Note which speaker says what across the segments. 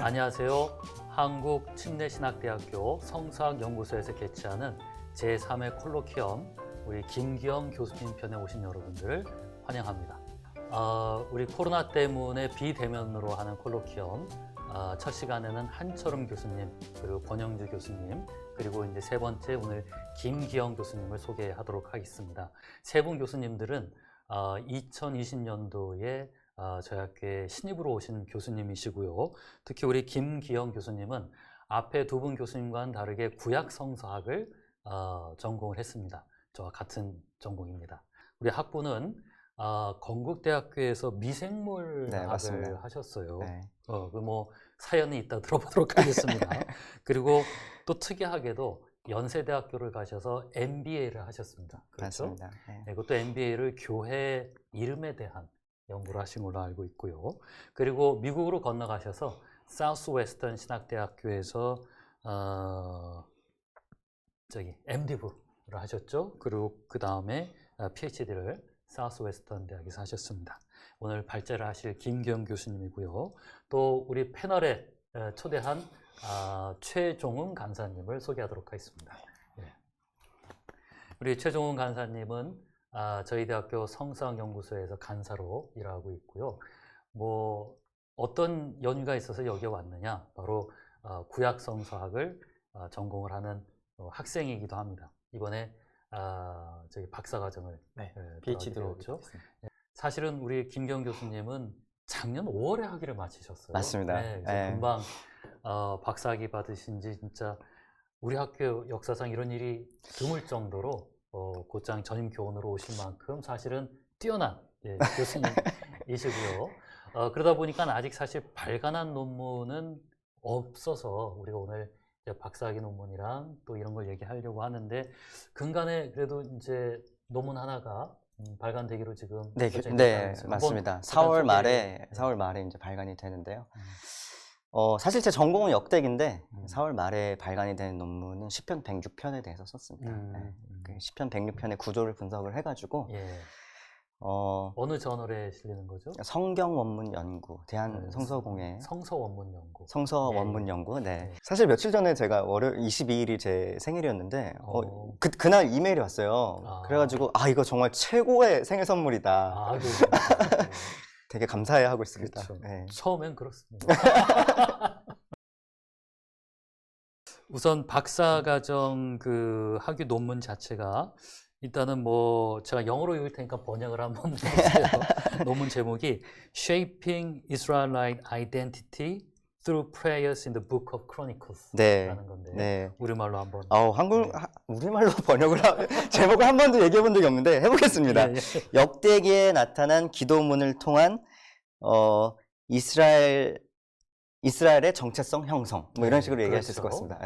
Speaker 1: 안녕하세요. 한국침례신학대학교 성서학연구소에서 개최하는 제3회 콜로퀴엄 우리 김기영 교수님 편에 오신 여러분들을 환영합니다. 우리 코로나 때문에 비대면으로 하는 콜로퀴엄 첫 시간에는 한철음 교수님 그리고 권영주 교수님 그리고 이제 세 번째 오늘 김기영 교수님을 소개하도록 하겠습니다. 세 분 교수님들은 2020년도에 저희 학교에 신입으로 오신 교수님이시고요. 특히 우리 김기영 교수님은 앞에 두 분 교수님과는 다르게 구약성서학을 전공을 했습니다. 저와 같은 전공입니다. 우리 학부는 건국대학교에서 미생물학을 하셨어요.
Speaker 2: 네.
Speaker 1: 뭐 사연이 있다 들어보도록 하겠습니다. 그리고 또 특이하게도 연세대학교를 가셔서 MBA를 하셨습니다. 그렇죠?
Speaker 2: 맞습니다. 네.
Speaker 1: 네, 그것도 MBA를 교회 이름에 대한 연구를 하신 걸로 알고 있고요. 그리고 미국으로 건너가셔서 사우스웨스턴 신학대학교에서 MD부를 하셨죠. 그리고 그 다음에 PhD를 사우스웨스턴 대학에서 하셨습니다. 오늘 발제를 하실 김기영 교수님이고요. 또 우리 패널에 초대한 최종훈 간사님을 소개하도록 하겠습니다. 예. 우리 최종훈 간사님은 저희 대학교 성서학연구소에서 간사로 일하고 있고요. 뭐 어떤 연유가 있어서 여기에 왔느냐? 바로 구약성서학을 전공을 하는 학생이기도 합니다. 이번에 저희 박사과정을
Speaker 2: PhD로
Speaker 1: 들어왔죠. 사실은 우리 김경 교수님은 작년 5월에 학위를 마치셨어요.
Speaker 2: 맞습니다.
Speaker 1: 네, 그래서 금방 박사학위 받으신 지 진짜 우리 학교 역사상 이런 일이 드물 정도로 곧장 전임 교원으로 오실 만큼 사실은 뛰어난 교수님이시고요. 그러다 보니까 아직 사실 발간한 논문은 없어서 우리가 오늘 이제 박사학위 논문이랑 또 이런 걸 얘기하려고 하는데 근간에 그래도 이제 논문 하나가 발간되기로 지금
Speaker 2: 네, 맞습니다. 4월 말에 이제 발간이 되는데요. 사실 제 전공은 역대기인데 4월 말에 발간이 되는 논문은 시편 106편에 대해서 썼습니다. 그 시편 106편의 구조를 분석을 해가지고
Speaker 1: 어느 저널에 실리는 거죠?
Speaker 2: 성경 원문 연구, 대한 성서공회
Speaker 1: 성서 원문 연구.
Speaker 2: 성서 원문 연구. 네. 사실 며칠 전에 제가 월요일 22일이 제 생일이었는데 그날 이메일이 왔어요. 그래가지고 이거 정말 최고의 생일 선물이다. 되게 감사해하고 있습니다.
Speaker 1: 그렇죠.
Speaker 2: 네.
Speaker 1: 처음엔 그렇습니다. 우선 박사과정 그 학위 논문 자체가 일단은 뭐 제가 영어로 읽을 테니까 번역을 한번 해주세요. 논문 제목이 Shaping Israelite Identity Through Prayers in the Book of Chronicles라는 건데 우리말로 한번.
Speaker 2: 우리말로 번역을 제목을 한 번도 얘기해 본 적이 없는데 해보겠습니다. 역대기에 나타난 기도문을 통한 이스라엘의 정체성 형성 뭐 이런 식으로 얘기할 수 있을 것 같습니다.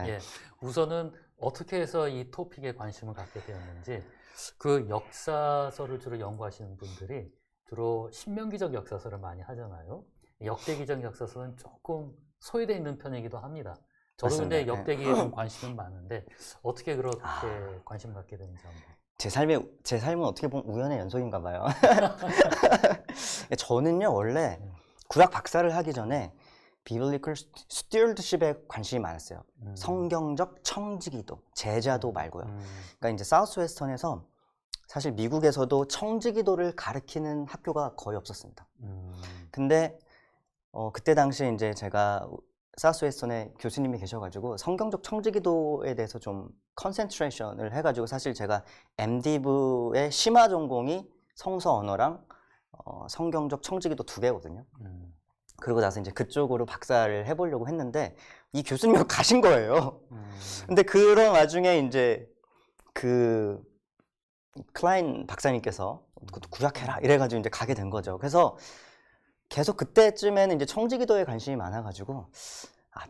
Speaker 1: 우선은 어떻게 해서 이 토픽에 관심을 갖게 되었는지 그 역사서를 주로 연구하시는 분들이 주로 신명기적 역사서를 많이 하잖아요. 역대기적 역사서는 조금 소외되어 있는 편이기도 합니다. 저도 근데 역대기에 좀 관심은 많은데 어떻게 그렇게 관심 갖게 되는지 한번.
Speaker 2: 제 삶은 어떻게 보면 우연의 연속인가 봐요. 저는요 원래 구약 박사를 하기 전에 비블리컬 스튜어드십에 관심이 많았어요. 성경적 청지기도, 제자도 말고요. 그러니까 이제 사우스웨스턴에서 사실 미국에서도 청지기도를 가르치는 학교가 거의 없었습니다. 근데 그때 당시에 이제 제가 사우스웨스턴에 교수님이 계셔가지고 성경적 청지기도에 대해서 좀 컨센트레이션을 해가지고 사실 제가 MD부의 심화 전공이 성서 언어랑 성경적 청지기도 2개거든요. 그러고 나서 이제 그쪽으로 박사를 해보려고 했는데 이 교수님이 가신 거예요. 근데 그런 와중에 이제 그 클라인 박사님께서 구약해라 이래가지고 이제 가게 된 거죠. 그래서 계속 그때쯤에는 이제 청지기도에 관심이 많아가지고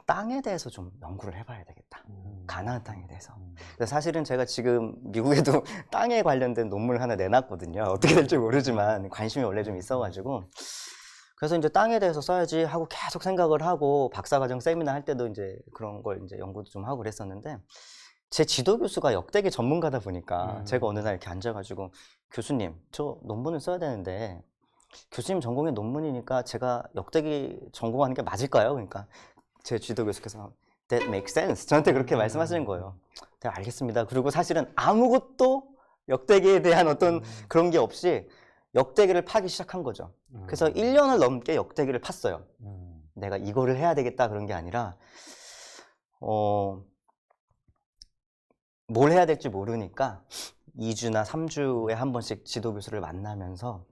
Speaker 2: 땅에 대해서 좀 연구를 해봐야 되겠다. 가나안 땅에 대해서. 사실은 제가 지금 미국에도 땅에 관련된 논문을 하나 내놨거든요. 어떻게 될지 모르지만 관심이 원래 좀 있어가지고. 그래서 이제 땅에 대해서 써야지 하고 계속 생각을 하고 박사과정 세미나 할 때도 이제 그런 걸 이제 연구도 좀 하고 그랬었는데 제 지도 교수가 역대기 전문가다 보니까 제가 어느 날 이렇게 앉아가지고 교수님, 저 논문을 써야 되는데 교수님 전공의 논문이니까 제가 역대기 전공하는 게 맞을까요? 그러니까 제 지도 교수께서 That makes sense. 저한테 그렇게 말씀하시는 거예요. 네, 알겠습니다. 그리고 사실은 아무것도 역대기에 대한 어떤 그런 게 없이 역대기를 파기 시작한 거죠. 그래서 1년을 넘게 역대기를 팠어요. 내가 이거를 해야 되겠다 그런 게 아니라 뭘 해야 될지 모르니까 2주나 3주에 한 번씩 지도 교수를 만나면서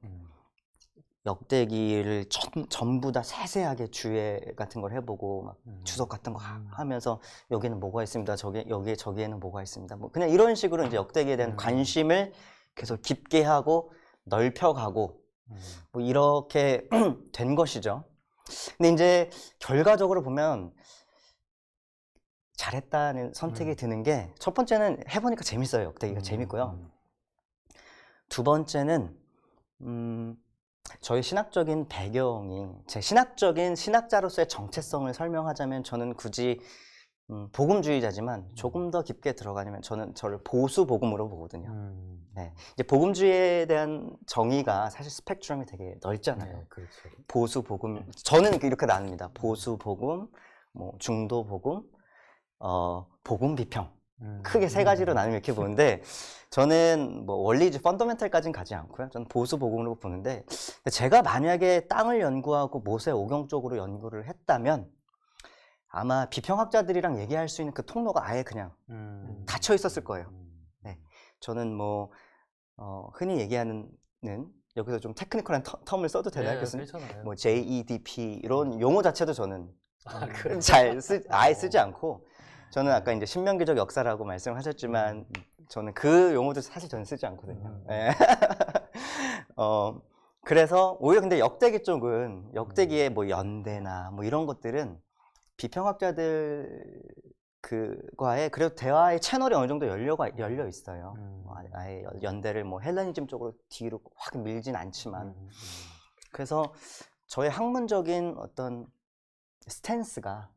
Speaker 2: 역대기를 전부 다 세세하게 주해 같은 걸 해보고 막 주석 같은 거 하면서 여기는 뭐가 있습니다. 저기에는 뭐가 있습니다. 뭐 그냥 이런 식으로 이제 역대기에 대한 관심을 계속 깊게 하고 넓혀가고 뭐 이렇게 된 것이죠. 근데 이제 결과적으로 보면 잘했다는 선택이 드는 게 첫 번째는 해보니까 재밌어요. 역대기가 재밌고요. 두 번째는 저희 신학적인 배경이 제 신학적인 신학자로서의 정체성을 설명하자면 저는 굳이 복음주의자지만 조금 더 깊게 들어가냐면 저는 저를 보수 복음으로 보거든요. 네. 이제 복음주의에 대한 정의가 사실 스펙트럼이 되게 넓잖아요.
Speaker 1: 네, 그렇죠.
Speaker 2: 보수 복음 저는 이렇게 나눕니다. 보수 복음, 뭐 중도 복음, 복음 비평. 크게 세 가지로 나누면 이렇게 보는데 저는 뭐 원리주 펀더멘탈까지는 가지 않고요. 저는 보수 복음으로 보는데 제가 만약에 땅을 연구하고 모세 오경 쪽으로 연구를 했다면 아마 비평학자들이랑 얘기할 수 있는 그 통로가 아예 그냥 닫혀 있었을 거예요. 네. 저는 뭐 흔히 얘기하는 여기서 좀 테크니컬한 텀을 써도 되나요? 교수님?
Speaker 1: 괜찮아요.
Speaker 2: 뭐 JEDP 이런 용어 자체도 저는
Speaker 1: 그래요?
Speaker 2: 아예 쓰지 않고 저는 아까 이제 신명기적 역사라고 말씀을 하셨지만 저는 그 용어도 사실 저는 쓰지 않거든요. 네. 그래서 오히려 근데 역대기 쪽은 역대기의 뭐 연대나 뭐 이런 것들은 비평학자들 그과의 그래도 대화의 채널이 어느 정도 열려 있어요. 아예 연대를 뭐 헬레니즘 쪽으로 뒤로 확 밀진 않지만 그래서 저의 학문적인 어떤 스탠스가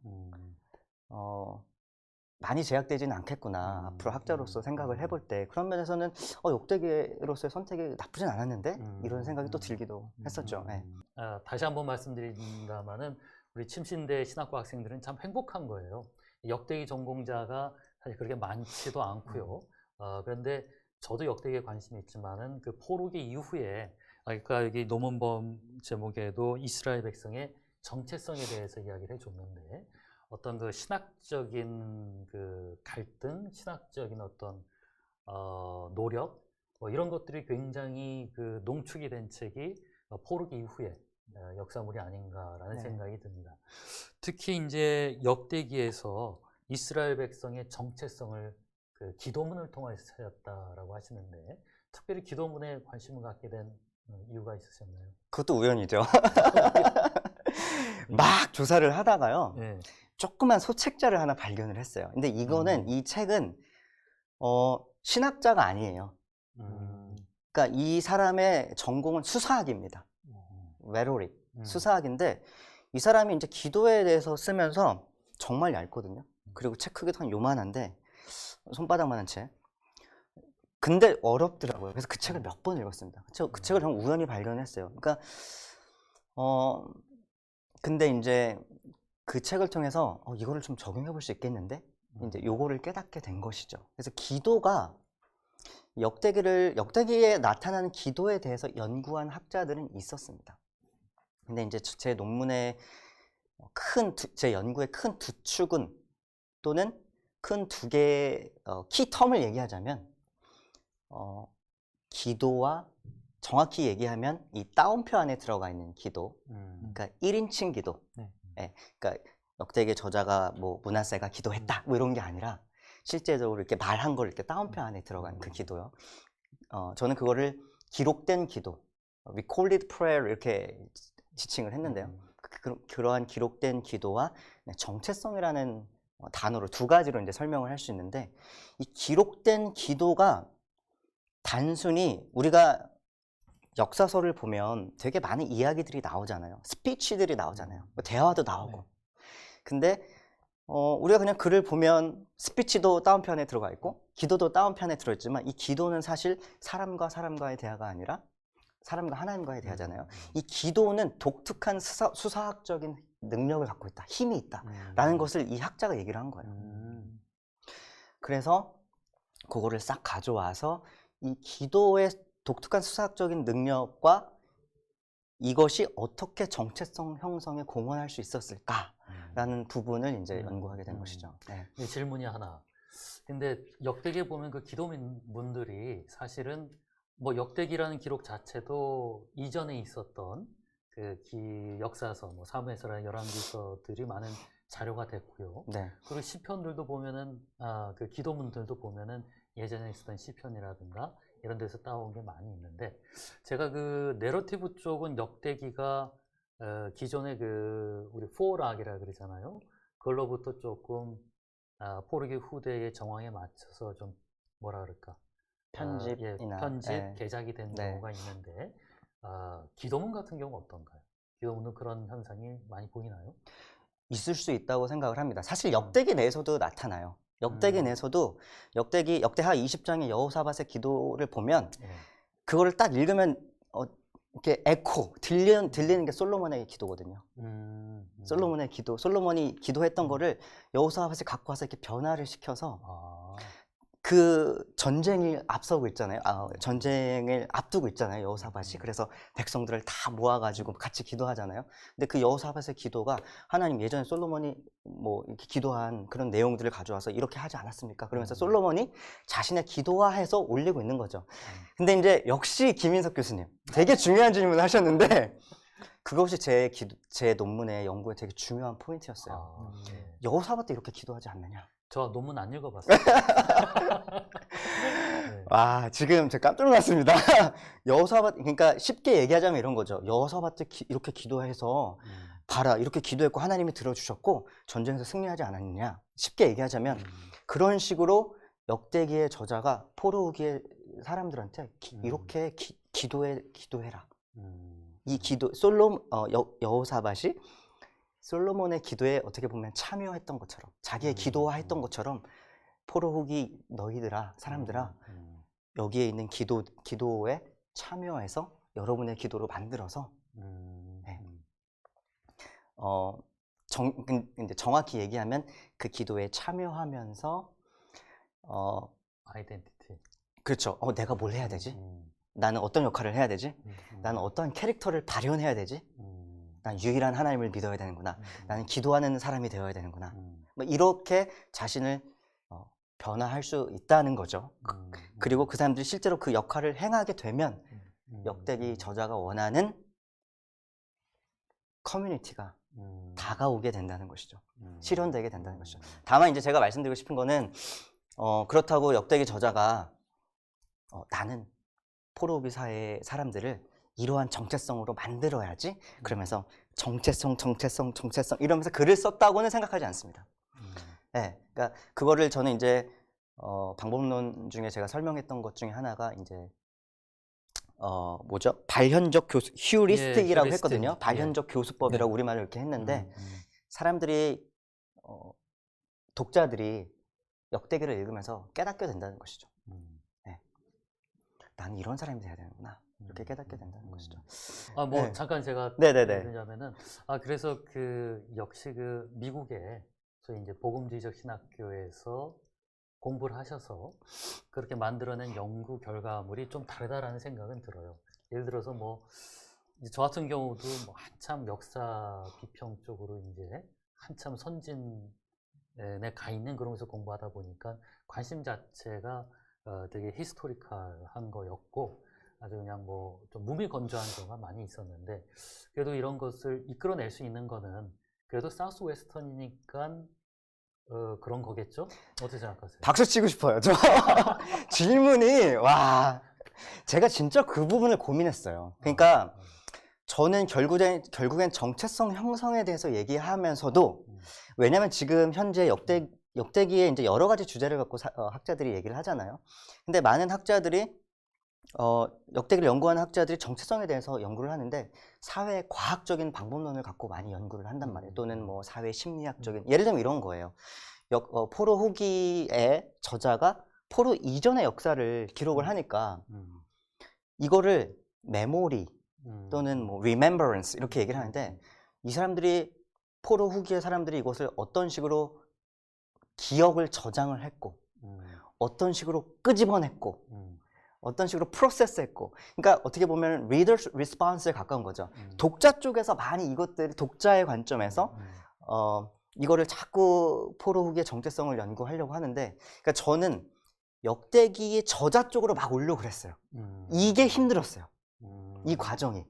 Speaker 2: 많이 제약되지는 않겠구나. 앞으로 학자로서 생각을 해볼 때 그런 면에서는 역대기로서의 선택이 나쁘진 않았는데 이런 생각이 또 들기도 했었죠. 네.
Speaker 1: 다시 한번 말씀드린다면은 우리 침신대 신학과 학생들은 참 행복한 거예요. 역대기 전공자가 사실 그렇게 많지도 않고요. 그런데 저도 역대기에 관심이 있지만은 그 포로기 이후에 그러니까 여기 논문범 제목에도 이스라엘 백성의 정체성에 대해서 이야기를 해줬는데 어떤 그 신학적인 그 갈등, 신학적인 어떤 노력 뭐 이런 것들이 굉장히 그 농축이 된 책이 포로기 이후에 역사물이 아닌가라는 생각이 듭니다. 특히 이제 역대기에서 이스라엘 백성의 정체성을 그 기도문을 통해서 찾았다라고 하시는데 특별히 기도문에 관심을 갖게 된 이유가 있으셨나요?
Speaker 2: 그것도 우연이죠. 막 조사를 하다가요.
Speaker 1: 네.
Speaker 2: 조그만 소책자를 하나 발견을 했어요. 근데 이거는 이 책은 신학자가 아니에요. 그러니까 이 사람의 전공은 수사학입니다. 레토릭, 수사학인데 이 사람이 이제 기도에 대해서 쓰면서 정말 얇거든요. 그리고 책 크기도 한 요만한데 손바닥만한 책. 근데 어렵더라고요. 그래서 그 책을 몇 번 읽었습니다. 그 책을 정말 우연히 발견했어요. 그러니까 근데 이제 그 책을 통해서 이거를 좀 적용해 볼 수 있겠는데 이제 요거를 깨닫게 된 것이죠. 그래서 기도가 역대기에 나타나는 기도에 대해서 연구한 학자들은 있었습니다. 근데 이제 제 논문의 제 연구의 큰 두 축은 또는 큰 두 개의 키텀을 얘기하자면 기도와 정확히 얘기하면 이 따옴표 안에 들어가 있는 기도, 그러니까 1인칭 기도. 네, 그러니까 역대기 저자가 뭐 므낫세가 기도했다 뭐 이런 게 아니라 실제적으로 이렇게 말한 걸 이렇게 따옴표 안에 들어가는 그 기도요. 저는 그거를 기록된 기도, recorded prayer 이렇게 지칭을 했는데요. 그러한 기록된 기도와 정체성이라는 단어로 두 가지로 이제 설명을 할 수 있는데 이 기록된 기도가 단순히 우리가 역사서를 보면 되게 많은 이야기들이 나오잖아요. 스피치들이 나오잖아요. 대화도 나오고. 근데 우리가 그냥 글을 보면 스피치도 따옴표 안에 들어가 있고 기도도 따옴표 안에 들어있지만 이 기도는 사실 사람과 사람과의 대화가 아니라 사람과 하나님과의 대화잖아요. 이 기도는 독특한 수사학적인 능력을 갖고 있다, 힘이 있다라는 것을 이 학자가 얘기를 한 거예요. 그래서 그거를 싹 가져와서 이 기도의 독특한 수사학적인 능력과 이것이 어떻게 정체성 형성에 공헌할 수 있었을까라는 부분을 이제 연구하게 된 것이죠. 네.
Speaker 1: 네, 질문이 하나. 근데 역대기에 보면 그 기도민들이 사실은 뭐 역대기라는 기록 자체도 이전에 있었던 그 역사서, 뭐 사무에서라는 열왕기서들이 많은 자료가 됐고요.
Speaker 2: 네.
Speaker 1: 그리고 시편들도 보면은 그 기도문들도 보면은 예전에 있었던 시편이라든가 이런 데서 따온 게 많이 있는데, 제가 그 내러티브 쪽은 역대기가 기존의 그 우리 포락이라 그러잖아요. 그걸로부터 조금 포르기 후대의 정황에 맞춰서 좀 뭐라 그럴까,
Speaker 2: 편집이나
Speaker 1: 편집,
Speaker 2: 네.
Speaker 1: 개작이 된
Speaker 2: 네.
Speaker 1: 경우가 있는데, 기도문 같은 경우 어떤가요? 기도문은 그런 현상이 많이 보이나요?
Speaker 2: 있을 수 있다고 생각을 합니다. 사실 역대기 내에서도 나타나요. 역대기
Speaker 1: 음.
Speaker 2: 내에서도 역대하 20장의 여호사밧의 기도를 보면
Speaker 1: 예.
Speaker 2: 그거를 딱 읽으면 이렇게 에코 들리는 게 솔로몬의 기도거든요. 솔로몬의 기도, 솔로몬이 기도했던 거를 여호사밧이 갖고 와서 이렇게 변화를 시켜서 그 전쟁이 앞서고 있잖아요. 전쟁을 앞두고 있잖아요, 여호사밧이. 그래서 백성들을 다 모아가지고 같이 기도하잖아요. 근데 그 여호사밧의 기도가 하나님 예전에 솔로몬이 뭐 이렇게 기도한 그런 내용들을 가져와서 이렇게 하지 않았습니까? 그러면서 솔로몬이 자신의 기도화해서 올리고 있는 거죠. 근데 이제 역시 김인석 교수님 되게 중요한 질문을 하셨는데 그것이 제 논문의 연구에 되게 중요한 포인트였어요.
Speaker 1: 네.
Speaker 2: 여호사밧도 이렇게 기도하지 않느냐?
Speaker 1: 저 논문 안 읽어봤어요. 네.
Speaker 2: 와, 지금 제가 깜짝 놀랐습니다. 여호사밧, 그러니까 쉽게 얘기하자면 이런 거죠. 여호사밧도 이렇게 기도해서 봐라, 이렇게 기도했고 하나님이 들어주셨고 전쟁에서 승리하지 않았느냐. 쉽게 얘기하자면 그런 식으로 역대기의 저자가 포로기의 사람들한테 이렇게 기도해라. 이 기도, 여호사밧이 솔로몬의 기도에 어떻게 보면 참여했던 것처럼, 자기의 기도화했던 것처럼 포로 후기 너희들아, 사람들아, 여기에 있는 기도에 참여해서 여러분의 기도로 만들어서 네. 이제 정확히 얘기하면 그 기도에 참여하면서
Speaker 1: 아이덴티티.
Speaker 2: 그렇죠. 내가 뭘 해야 되지? 나는 어떤 역할을 해야 되지? 나는 어떤 캐릭터를 발현해야 되지? 난 유일한 하나님을 믿어야 되는구나. 나는 기도하는 사람이 되어야 되는구나. 뭐 이렇게 자신을 변화할 수 있다는 거죠. 그리고 그 사람들이 실제로 그 역할을 행하게 되면 역대기 저자가 원하는 커뮤니티가 다가오게 된다는 것이죠. 실현되게 된다는 것이죠. 다만 이제 제가 말씀드리고 싶은 거는 그렇다고 역대기 저자가 나는 포로기 사회의 사람들을 이러한 정체성으로 만들어야지 그러면서 정체성 이러면서 글을 썼다고는 생각하지 않습니다. 네, 그러니까 그거를 저는 이제 방법론 중에 제가 설명했던 것 중에 하나가 이제 뭐죠? 발현적 교수 휴리스틱이라고 했거든요. 발현적 교수법이라고 우리말로 이렇게 했는데 사람들이 독자들이 역대기를 읽으면서 깨닫게 된다는 것이죠. 네. 나는 이런 사람이 돼야 되는구나. 이렇게 깨닫게 된다는 것이죠.
Speaker 1: 네. 잠깐 제가
Speaker 2: 네네네.
Speaker 1: 그러냐면은 그래서 역시 그 미국에 저희 이제 복음주의적 신학교에서 공부를 하셔서 그렇게 만들어낸 연구 결과물이 좀 다르다라는 생각은 들어요. 예를 들어서 저 같은 경우도 한참 역사 비평 쪽으로 이제 한참 선진에 가 있는 그런 곳에서 공부하다 보니까 관심 자체가 되게 히스토리컬한 거였고 아주 그냥 좀 무미건조한 경우가 많이 있었는데 그래도 이런 것을 이끌어낼 수 있는 거는 그래도 사우스 웨스턴이니까 그런 거겠죠? 어떻게 생각하세요?
Speaker 2: 박수 치고 싶어요. 저 질문이 와 제가 진짜 그 부분을 고민했어요. 그러니까 저는 결국엔 정체성 형성에 대해서 얘기하면서도 왜냐면 지금 현재 역대기에 이제 여러 가지 주제를 갖고 학자들이 얘기를 하잖아요. 근데 많은 학자들이 역대기를 연구하는 학자들이 정체성에 대해서 연구를 하는데 사회 과학적인 방법론을 갖고 많이 연구를 한단 말이에요. 또는 사회 심리학적인 예를 들면 이런 거예요. 포로 후기의 저자가 포로 이전의 역사를 기록을 하니까 이거를 메모리 또는 remembrance 이렇게 얘기를 하는데 이 사람들이 포로 후기의 사람들이 이것을 어떤 식으로 기억을 저장을 했고 어떤 식으로 끄집어냈고 어떤 식으로 프로세스했고, 그러니까 어떻게 보면 reader response에 가까운 거죠. 독자 쪽에서 많이 이것들이 독자의 관점에서 이거를 자꾸 포로 후기의 정체성을 연구하려고 하는데, 그러니까 저는 역대기의 저자 쪽으로 막 오려고 그랬어요. 이게 힘들었어요. 이 과정이.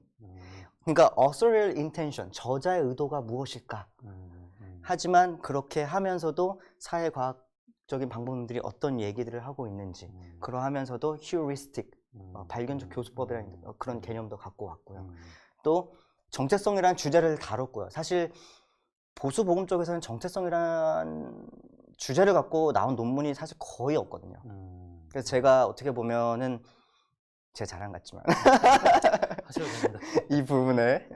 Speaker 2: 그러니까 authorial intention, 저자의 의도가 무엇일까? 하지만 그렇게 하면서도 사회과학적인 방법들이 어떤 얘기들을 하고 있는지, 그러하면서도 heuristic, 발견적 교수법이라는 그런 개념도 갖고 왔고요. 또 정체성이라는 주제를 다뤘고요. 사실 보수 복음 쪽에서는 정체성이라는 주제를 갖고 나온 논문이 사실 거의 없거든요. 그래서 제가 어떻게 보면은 제 자랑 같지만
Speaker 1: 하셔도 됩니다.
Speaker 2: 이 부분에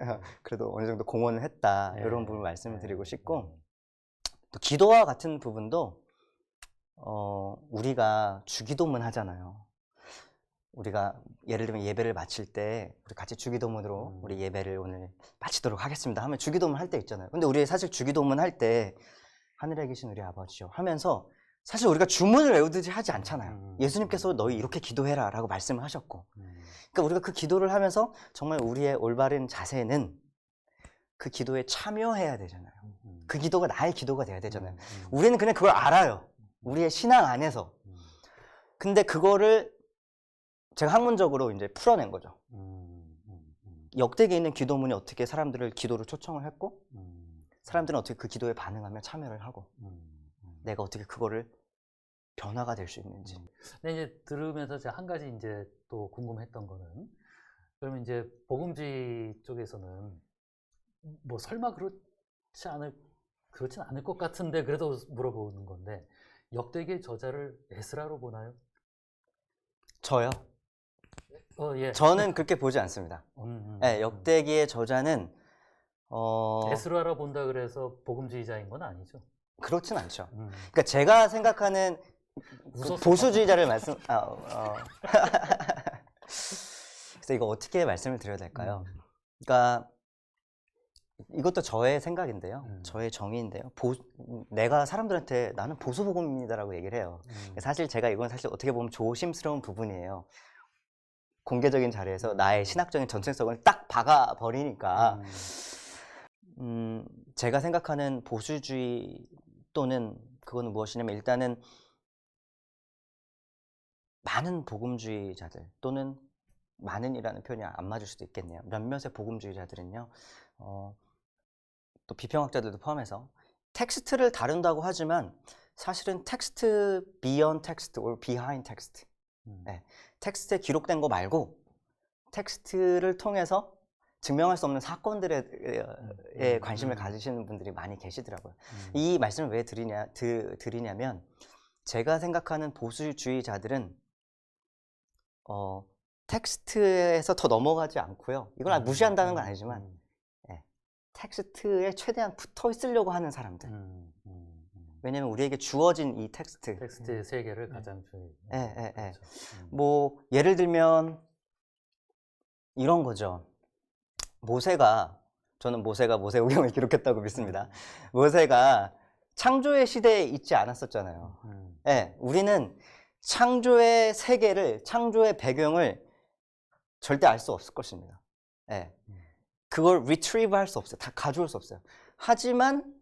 Speaker 2: 그래도 어느 정도 공헌을 했다,
Speaker 1: 네.
Speaker 2: 이런 부분을 말씀을 드리고 싶고, 또 기도와 같은 부분도 우리가 주기도문 하잖아요. 우리가 예를 들면 예배를 마칠 때 우리 같이 주기도문으로 우리 예배를 오늘 마치도록 하겠습니다 하면 주기도문 할 때 있잖아요. 근데 우리 사실 주기도문 할 때 하늘에 계신 우리 아버지요 하면서 사실 우리가 주문을 외우듯이 하지 않잖아요. 예수님께서 너희 이렇게 기도해라 라고 말씀을 하셨고, 그러니까 우리가 그 기도를 하면서 정말 우리의 올바른 자세는 그 기도에 참여해야 되잖아요. 그 기도가 나의 기도가 돼야 되잖아요. 우리는 그냥 그걸 알아요. 우리의 신앙 안에서. 근데 그거를 제가 학문적으로 이제 풀어낸 거죠. 역대기에 있는 기도문이 어떻게 사람들을 기도를 초청을 했고, 사람들은 어떻게 그 기도에 반응하며 참여를 하고, 내가 어떻게 그거를 변화가 될 수 있는지.
Speaker 1: 근데 이제 들으면서 제가 한 가지 이제 또 궁금했던 거는, 그러면 이제 복음주의 쪽에서는 뭐 설마 그렇진 않을 것 같은데 그래도 물어보는 건데, 역대기의 저자를 에스라로 보나요?
Speaker 2: 저요?
Speaker 1: 예.
Speaker 2: 저는 그렇게 보지 않습니다. 네, 역대기의 저자는
Speaker 1: 에스라로 본다 그래서 복음주의자인 건 아니죠.
Speaker 2: 그렇진 않죠. 그러니까 제가 생각하는 그 보수주의자를 그래서 이거 어떻게 말씀을 드려야 될까요? 그러니까 이것도 저의 생각인데요. 저의 정의인데요. 내가 사람들한테 나는 보수복음입니다라고 얘기를 해요. 사실 제가 이건 사실 어떻게 보면 조심스러운 부분이에요. 공개적인 자리에서 나의 신학적인 정체성을 딱 박아버리니까. 제가 생각하는 보수주의 또는 그거는 무엇이냐면, 일단은 많은 복음주의자들 또는 많은이라는 표현이 안 맞을 수도 있겠네요. 몇몇의 복음주의자들은요, 또 비평학자들도 포함해서 텍스트를 다룬다고 하지만 사실은 텍스트 beyond text or behind text, 네, 텍스트에 기록된 거 말고 텍스트를 통해서 증명할 수 없는 사건들에 관심을 가지시는 분들이 많이 계시더라고요. 이 말씀을 왜 드리냐면, 제가 생각하는 보수주의자들은 텍스트에서 더 넘어가지 않고요. 이걸 무시한다는 건 아니지만 텍스트에 최대한 붙어 있으려고 하는 사람들. 왜냐면 우리에게 주어진 이
Speaker 1: 텍스트의 세계를 가장
Speaker 2: 그렇죠. 뭐 예를 들면 이런 거죠. 저는 모세가 모세오경을 기록했다고 믿습니다. 모세가 창조의 시대에 있지 않았었잖아요. 우리는 창조의 세계를, 창조의 배경을 절대 알 수 없을 것입니다. 그걸 retrieve 할 수 없어요. 다 가져올 수 없어요. 하지만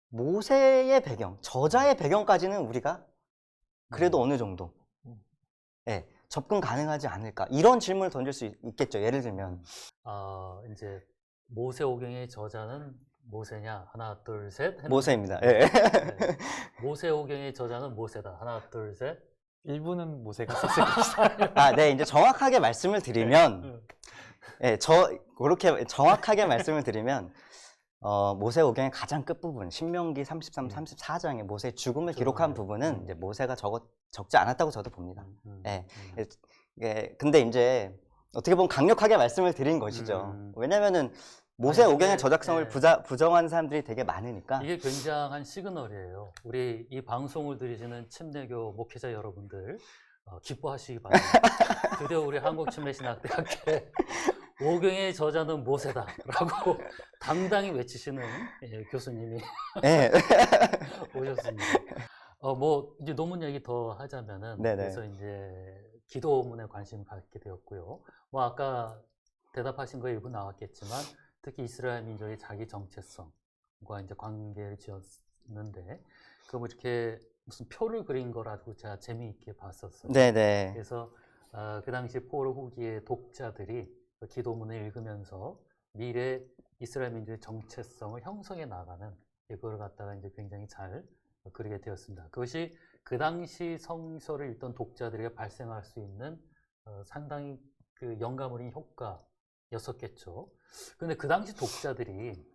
Speaker 2: 모세의 배경, 저자의 배경까지는 우리가 그래도 어느 정도 접근 가능하지 않을까, 이런 질문을 던질 수 있겠죠. 예를 들면
Speaker 1: 이제 모세오경의 저자는 모세냐? 하나, 둘, 셋.
Speaker 2: 모세입니다.
Speaker 1: 네. 모세오경의 저자는 모세다. 하나, 둘, 셋.
Speaker 3: 일부는 모세가 썼을 것이다.
Speaker 2: 네, 이제 정확하게 말씀을 드리면, 그렇게 정확하게 말씀을 드리면, 모세오경의 가장 끝부분, 신명기 33, 34장에 모세의 죽음을 기록한 부분은 이제 모세가 적지 않았다고 저도 봅니다. 근데 이제 어떻게 보면 강력하게 말씀을 드린 것이죠. 왜냐면은 모세오경의 저작성을 부정하는 사람들이 되게 많으니까.
Speaker 1: 이게 굉장한 시그널이에요. 우리 이 방송을 들으시는 침례교 목회자 여러분들 기뻐하시기 바랍니다. 드디어 우리 한국침례신학대학교에 오경의 저자는 모세다라고 당당히 외치시는 교수님이
Speaker 2: 네.
Speaker 1: 오셨습니다. 뭐 이제 논문 얘기 더 하자면은
Speaker 2: 네네.
Speaker 1: 그래서 이제 기도문에 관심을 갖게 되었고요. 뭐 아까 대답하신 거 일부 나왔겠지만 특히 이스라엘 민족의 자기 정체성과 이제 관계를 지었는데 그 뭐 이렇게 무슨 표를 그린 거라고 제가 재미있게 봤었어요.
Speaker 2: 네네.
Speaker 1: 그래서 그 당시 포로 후기의 독자들이 그 기도문을 읽으면서 미래 이스라엘 민족의 정체성을 형성해 나가는 그걸 갖다가 이제 굉장히 잘 그리게 되었습니다. 그것이 그 당시 성서를 읽던 독자들에게 발생할 수 있는 상당히 그 영감 어린 효과였었겠죠. 근데 그 당시 독자들은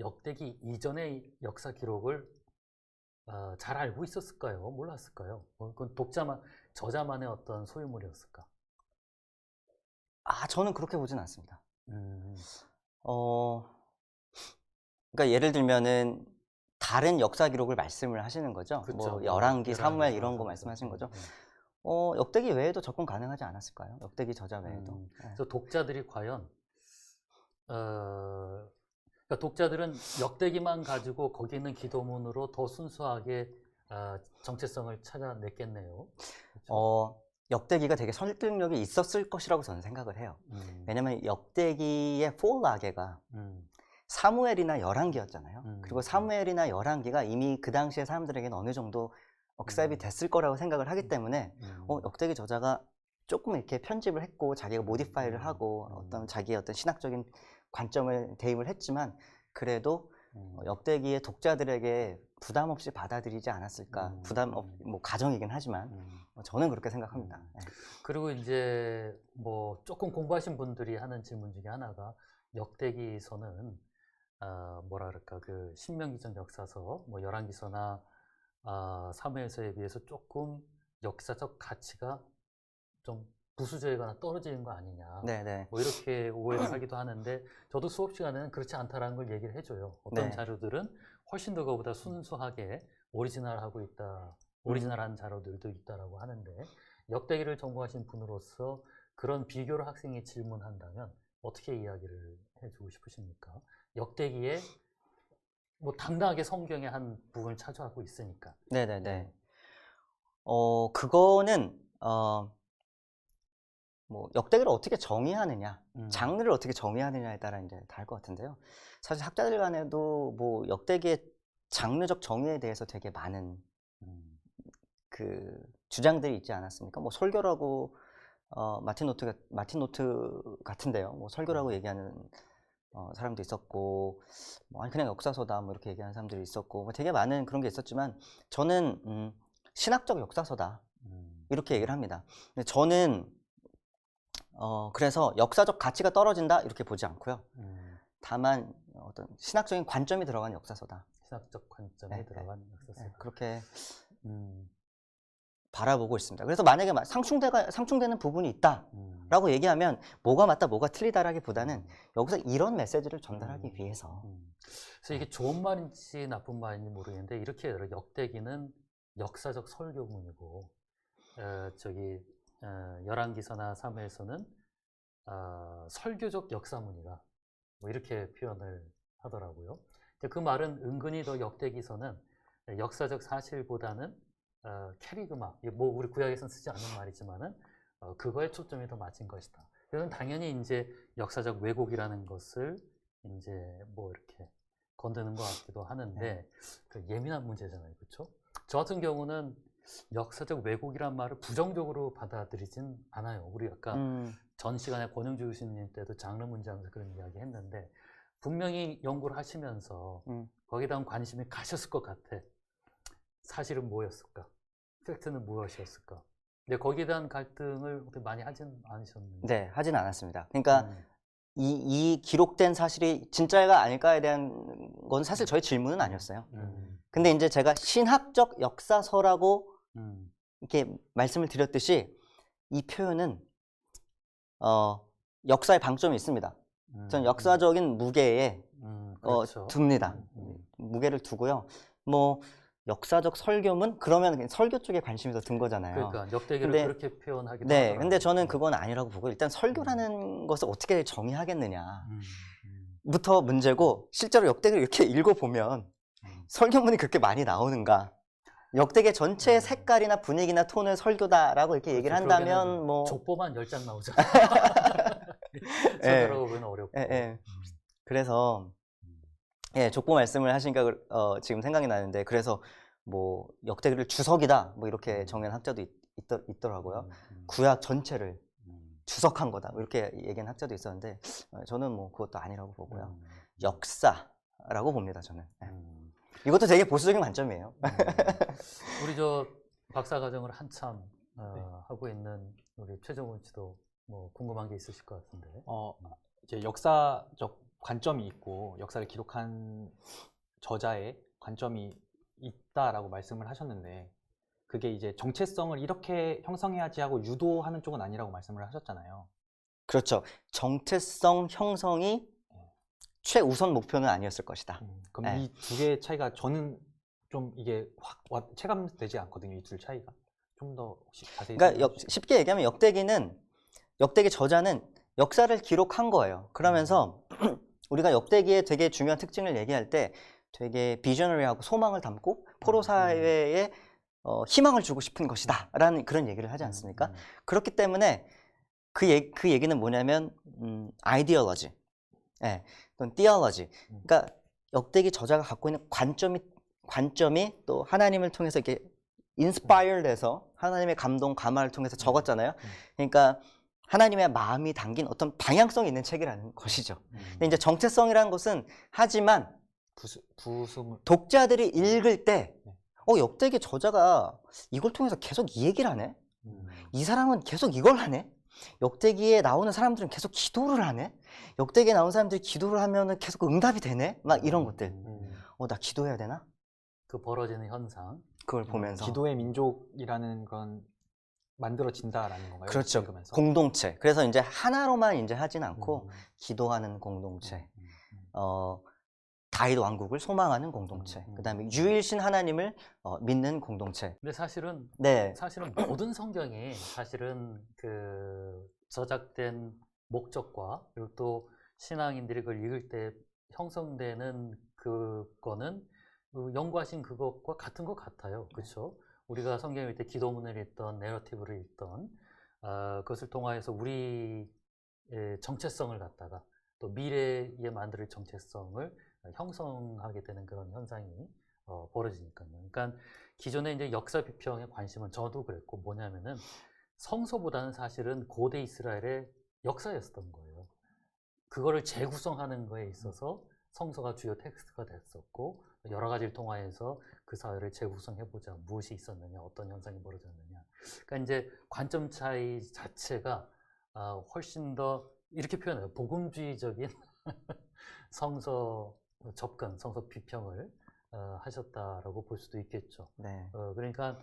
Speaker 1: 역대기 이전의 역사 기록을 잘 알고 있었을까요? 몰랐을까요? 그건 저자만의 어떤 소유물이었을까?
Speaker 2: 저는 그렇게 보진 않습니다.
Speaker 1: 음,
Speaker 2: 그러니까 예를 들면은 다른 역사 기록을 말씀을 하시는 거죠.
Speaker 1: 그쵸.
Speaker 2: 뭐 열왕기, 사무엘 이런 거
Speaker 1: 사무엘.
Speaker 2: 말씀하시는 거죠.
Speaker 1: 네.
Speaker 2: 역대기 외에도 접근 가능하지 않았을까요? 역대기 저자 외에도. 네.
Speaker 1: 그래서 독자들이 과연 그러니까 독자들은 역대기만 가지고 거기 있는 기도문으로 더 순수하게 정체성을 찾아냈겠네요. 그렇죠?
Speaker 2: 역대기가 되게 설득력이 있었을 것이라고 저는 생각을 해요. 왜냐면 역대기의 폴라게가 사무엘이나 열왕기였잖아요. 그리고 사무엘이나 열왕기가 이미 그 당시에 사람들에게는 어느 정도 억셉이 됐을 거라고 생각을 하기 때문에 역대기 저자가 조금 이렇게 편집을 했고 자기가 모디파이를 하고 어떤 자기의 어떤 신학적인 관점을 대입을 했지만 그래도 역대기의 독자들에게 부담 없이 받아들이지 않았을까. 뭐 가정이긴 하지만 저는 그렇게 생각합니다. 네.
Speaker 1: 그리고 이제 뭐 조금 공부하신 분들이 하는 질문 중에 하나가 역대기서는 뭐라 그럴까 그 신명기전 역사서 뭐 열왕기서나 사무엘서에 비해서 조금 역사적 가치가 좀 부수적이거나 떨어지는 거 아니냐.
Speaker 2: 네네.
Speaker 1: 뭐 이렇게 오해를 하기도 하는데 저도 수업 시간에는 그렇지 않다라는 걸 얘기를 해줘요. 어떤
Speaker 2: 네.
Speaker 1: 자료들은 훨씬 더 그거보다 순수하게 오리지널한 자료들도 있다라고 하는데 역대기를 전공하신 분으로서 그런 비교를 학생이 질문한다면 어떻게 이야기를 해주고 싶으십니까? 역대기에 뭐 당당하게 성경의 한 부분을 차지하고 있으니까.
Speaker 2: 네네네. 그거는 뭐 역대기를 어떻게 정의하느냐, 장르를 어떻게 정의하느냐에 따라 이제 다를 것 같은데요. 사실 학자들 간에도 뭐 역대기의 장르적 정의에 대해서 되게 많은 그 주장들이 있지 않았습니까? 뭐 설교라고 마틴 노트 같은데요. 뭐 설교라고 얘기하는 사람도 있었고, 뭐 아니 그냥 역사서다 뭐 이렇게 얘기하는 사람들이 있었고, 뭐 되게 많은 그런 게 있었지만 저는 신학적 역사서다 이렇게 얘기를 합니다. 근데 저는 그래서 역사적 가치가 떨어진다 이렇게 보지 않고요. 다만 어떤 신학적인 관점이 들어간 역사서다.
Speaker 1: 신학적 관점에
Speaker 2: 네,
Speaker 1: 들어간 역사서다.
Speaker 2: 네, 그렇게 바라보고 있습니다. 그래서 만약에 상충되는 부분이 있다라고 얘기하면 뭐가 맞다, 뭐가 틀리다라기보다는 여기서 이런 메시지를 전달하기 위해서.
Speaker 1: 그래서 이게 좋은 말인지 나쁜 말인지 모르겠는데 이렇게 역대기는 역사적 설교문이고 열왕기서나 사무엘서는 설교적 역사문이다. 뭐 이렇게 표현을 하더라고요. 그 말은 은근히 더 역대기서는 역사적 사실보다는 캐리그마, 뭐 우리 구약에서는 쓰지 않는 말이지만은 그거에 초점이 더 맞은 것이다. 그래서 당연히 이제 역사적 왜곡이라는 것을 이제 뭐 이렇게 건드는 것 같기도 하는데 그 예민한 문제잖아요, 그렇죠? 저 같은 경우는 역사적 왜곡이란 말을 부정적으로 받아들이진 않아요. 우리 아까 전 시간에 권영주 교수님 때도 장르 문제하면서 그런 이야기 했는데 분명히 연구를 하시면서 거기에 대한 관심이 가셨을 것 같아. 사실은 뭐였을까? 팩트는 무엇이었을까? 근데 거기에 대한 갈등을 많이 하진 않으셨는데.
Speaker 2: 네, 하진 않았습니다. 그러니까 이 기록된 사실이 진짜가 아닐까에 대한 건 사실 저의 질문은 아니었어요. 근데 이제 제가 신학적 역사서라고 이렇게 말씀을 드렸듯이 이 표현은 역사의 방점이 있습니다. 전 역사적인 무게에
Speaker 1: 그렇죠.
Speaker 2: 둡니다. 무게를 두고요. 뭐 역사적 설교문 그러면 그냥 설교 쪽에 관심이 더 든 거잖아요.
Speaker 1: 그러니까 역대기를
Speaker 2: 근데-
Speaker 1: 그렇게 표현하기도
Speaker 2: 네,
Speaker 1: 하더라고요.
Speaker 2: 근데 저는 그건 아니라고 보고 일단 설교라는 것을 어떻게 정의하겠느냐.
Speaker 1: 음,
Speaker 2: 부터 문제고 실제로 역대기를 이렇게 읽어보면
Speaker 1: 음.
Speaker 2: 설교문이 그렇게 많이 나오는가? 역대기 전체의 색깔이나 분위기나 톤을 설교다라고 이렇게 얘기를
Speaker 1: 그렇죠.
Speaker 2: 한다면
Speaker 1: 그러기에는
Speaker 2: 뭐
Speaker 1: 족보만 10장 나오잖아요.
Speaker 2: 예.
Speaker 1: 설교라고 보기는 어렵고.
Speaker 2: 예, 예. 그래서 예, 족보 말씀을 하시니까 지금 생각이 나는데 그래서 뭐 역대기를 주석이다 뭐 이렇게 정의한 학자도 있더라고요. 구약 전체를 주석한 거다 뭐 이렇게 얘기한 학자도 있었는데 저는 뭐 그것도 아니라고 보고요. 역사라고 봅니다 저는. 예. 이것도 되게 보수적인 관점이에요.
Speaker 1: 우리 저 박사 과정을 한참 하고 있는 우리 최정훈 씨도 뭐 궁금한 게 있으실 것 같은데.
Speaker 3: 이제 역사적 관점이 있고 역사를 기록한 저자의 관점이 있다라고 말씀을 하셨는데 그게 이제 정체성을 이렇게 형성해야지 하고 유도하는 쪽은 아니라고 말씀을 하셨잖아요.
Speaker 2: 그렇죠. 정체성 형성이 최우선 목표는 아니었을 것이다.
Speaker 3: 그럼
Speaker 2: 네.
Speaker 3: 이 두 개의 차이가 저는 좀 이게 확 체감되지 않거든요. 이 둘 차이가 좀 더 혹시 자세히
Speaker 2: 그러니까
Speaker 3: 설명해 주시죠.
Speaker 2: 쉽게 얘기하면 역대기 저자는 역사를 기록한 거예요. 그러면서 우리가 역대기의 되게 중요한 특징을 얘기할 때 되게 비저너리하고 소망을 담고 포로 사회에 희망을 주고 싶은 것이다 라는 그런 얘기를 하지 않습니까? 그렇기 때문에 그 얘기는 뭐냐면 아이디올로지, 예, 또는 theology. 그러니까 역대기 저자가 갖고 있는 관점이 또 하나님을 통해서 이렇게 inspired 돼서 하나님의 감동, 감화를 통해서 적었잖아요. 그러니까 하나님의 마음이 담긴 어떤 방향성이 있는 책이라는 것이죠. 근데 이제 정체성이라는 것은 하지만
Speaker 3: 부수물
Speaker 2: 독자들이 읽을 때 역대기 저자가 이걸 통해서 계속 이 얘기를 하네? 이 사람은 계속 이걸 하네? 역대기에 나오는 사람들은 계속 기도를 하네? 역대기에 나오는 사람들이 기도를 하면 계속 응답이 되네? 막 이런 것들. 나 기도해야 되나?
Speaker 1: 그 벌어지는 현상.
Speaker 2: 그걸 보면서.
Speaker 3: 기도의 민족이라는 건 만들어진다라는 건가요?
Speaker 2: 그렇죠.
Speaker 3: 읽으면서?
Speaker 2: 공동체. 그래서 이제 하나로만 이제 하진 않고 기도하는 공동체. 다윗 왕국을 소망하는 공동체. 그다음에 유일신 하나님을 믿는 공동체.
Speaker 1: 근데 사실은
Speaker 2: 네.
Speaker 1: 모든 성경이 사실은 그 저작된 목적과 그리고 또 신앙인들이 그걸 읽을 때 형성되는 그거는 연구하신 그것과 같은 것 같아요. 그렇죠? 우리가 성경을 읽을 때 기도문을 읽던 내러티브를 읽던 그것을 통하여서 우리의 정체성을 갖다가 또 미래에 만들 정체성을 형성하게 되는 그런 현상이 벌어지니까요. 그러니까 기존에 이제 역사 비평에 관심은 저도 그랬고 뭐냐면은 성서보다는 사실은 고대 이스라엘의 역사였었던 거예요. 그거를 재구성하는 거에 있어서 성서가 주요 텍스트가 됐었고 여러 가지를 통하여서 그 사회를 재구성해보자. 무엇이 있었느냐, 어떤 현상이 벌어졌느냐. 그러니까 이제 관점 차이 자체가 훨씬 더 이렇게 표현해요. 복음주의적인 성서 접근, 성서 비평을 하셨다라고 볼 수도 있겠죠.
Speaker 2: 네.
Speaker 1: 그러니까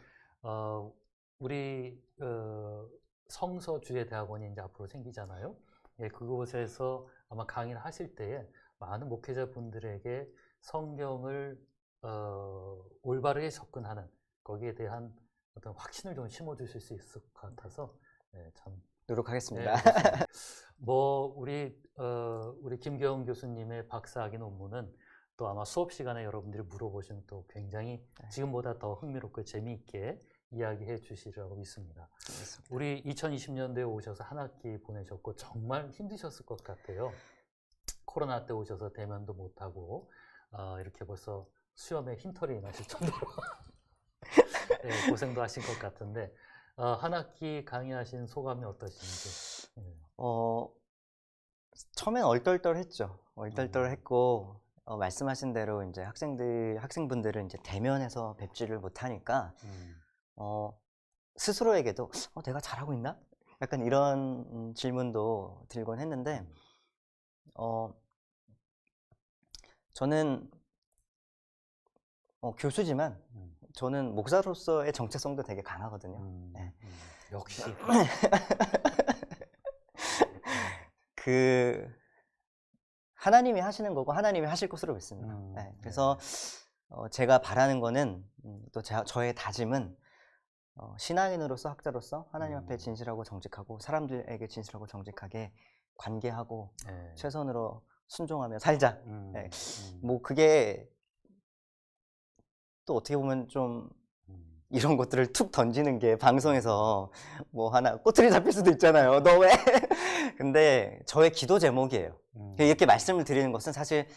Speaker 1: 우리 성서주의대학원이 이제 앞으로 생기잖아요. 예, 그곳에서 아마 강의를 하실 때에 많은 목회자분들에게 성경을 올바르게 접근하는 거기에 대한 어떤 확신을 좀 심어주실 수 있을 것 같아서 참
Speaker 2: 노력하겠습니다.
Speaker 1: 네, 뭐 우리 김경훈 교수님의 박사학위 논문은 또 아마 수업 시간에 여러분들이 물어보시면 또 굉장히 지금보다 더 흥미롭고 재미있게 이야기해 주시리라고 믿습니다.
Speaker 2: 알겠습니다.
Speaker 1: 우리 2020년도에 오셔서 한 학기 보내셨고 정말 힘드셨을 것 같아요. 코로나 때 오셔서 대면도 못하고 이렇게 벌써 수염에 흰털이 나실 정도로 네, 고생도 하신 것 같은데 한 학기 강의하신 소감이 어떠신지?
Speaker 2: 처음엔 얼떨떨했죠. 얼떨떨했고 말씀하신 대로 이제 학생분들은 이제 대면해서 뵙지를 못하니까 스스로에게도 내가 잘하고 있나? 약간 이런 질문도 들곤 했는데 저는 교수지만 저는 목사로서의 정체성도 되게 강하거든요. 네.
Speaker 1: 역시
Speaker 2: 그 하나님이 하시는 거고 하나님이 하실 것으로 믿습니다. 네. 그래서 제가 바라는 거는 또 저의 다짐은 신앙인으로서 학자로서 하나님 앞에 진실하고 정직하고 사람들에게 진실하고 정직하게 관계하고
Speaker 1: 네.
Speaker 2: 최선으로 순종하며 살자.
Speaker 1: 음,
Speaker 2: 네.
Speaker 1: 음,
Speaker 2: 뭐 그게 또 어떻게 보면 좀 이런 것들을 툭 던지는 게 방송에서 뭐 하나 꼬투리 잡힐 수도 있잖아요. 너 왜? 근데 저의 기도 제목이에요. 이렇게 말씀을 드리는 것은 사실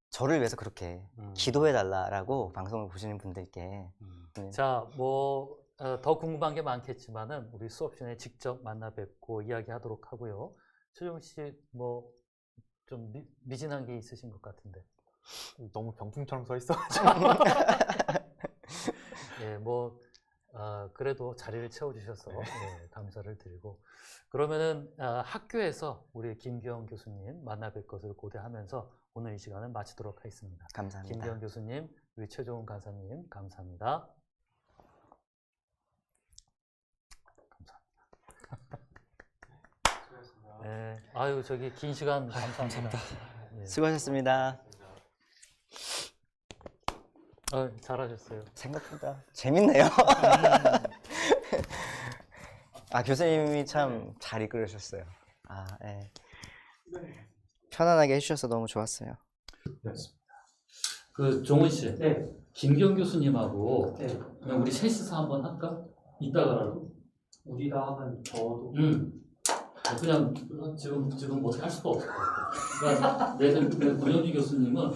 Speaker 2: 저를 위해서 그렇게 기도해 달라라고 방송을 보시는 분들께 네.
Speaker 1: 자, 뭐 더 궁금한 게 많겠지만은 우리 수업 시간에 직접 만나 뵙고 이야기하도록 하고요. 최종 씨 뭐 좀 미진한 게 있으신 것 같은데.
Speaker 3: 너무 병풍처럼 서 있어.
Speaker 1: 예, 뭐 그래도 자리를 채워주셔서 예, 감사를 드리고 그러면은 학교에서 우리 김기영 교수님 만나 뵐 것을 고대하면서 오늘 이 시간을 마치도록 하겠습니다.
Speaker 2: 감사합니다.
Speaker 1: 김기영 교수님, 우리 최종훈 강사님 감사합니다. 네, 아유 저기 긴 시간 감사합니다. 예.
Speaker 2: 수고하셨습니다.
Speaker 1: 잘하셨어요.
Speaker 2: 생각보다 재밌네요. 교수님이 참 잘 이끌으셨어요. 네. 편안하게 해주셔서 너무 좋았어요.
Speaker 1: 그 종훈 씨,
Speaker 4: 네.
Speaker 1: 김기영 교수님하고
Speaker 4: 네.
Speaker 1: 그냥 우리 셋이서 한번 할까? 이따가라도.
Speaker 4: 우리가 하면 저도
Speaker 1: 그냥 지금 어떻게 할 수가 없을 것 같아. 그러니까 내가 권영기 교수님은